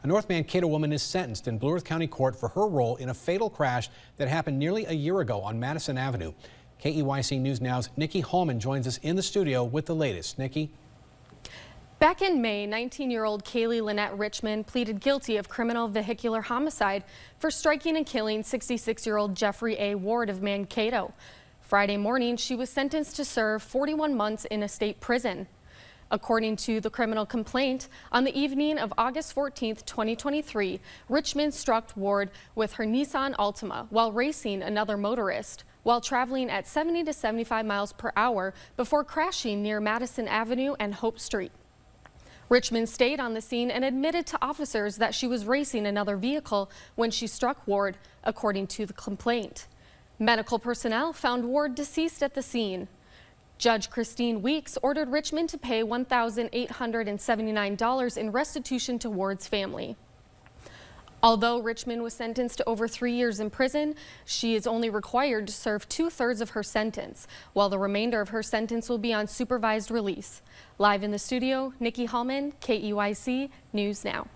A North Mankato woman is sentenced in Blue Earth County Court for her role in a fatal crash that happened nearly a year ago on Madison Avenue. KEYC News Now's Nikki Hallman joins us in the studio with the latest. Nikki? Back in May, 19-year-old Kaylee Lynette Richmond pleaded guilty of criminal vehicular homicide for striking and killing 66-year-old Jeffrey A. Ward of Mankato. Friday morning, she was sentenced to serve 41 months in a state prison. According to the criminal complaint, on the evening of August 14, 2023, Richmond struck Ward with her Nissan Altima while racing another motorist, while traveling at 70 to 75 miles per hour before crashing near Madison Avenue and Hope Street. Richmond stayed on the scene and admitted to officers that she was racing another vehicle when she struck Ward, according to the complaint. Medical personnel found Ward deceased at the scene. Judge Christine Weeks ordered Richmond to pay $1,879 in restitution to Ward's family. Although Richmond was sentenced to over 3 years in prison, she is only required to serve 2/3 of her sentence, while the remainder of her sentence will be on supervised release. Live in the studio, Nikki Hallman, KEYC News Now.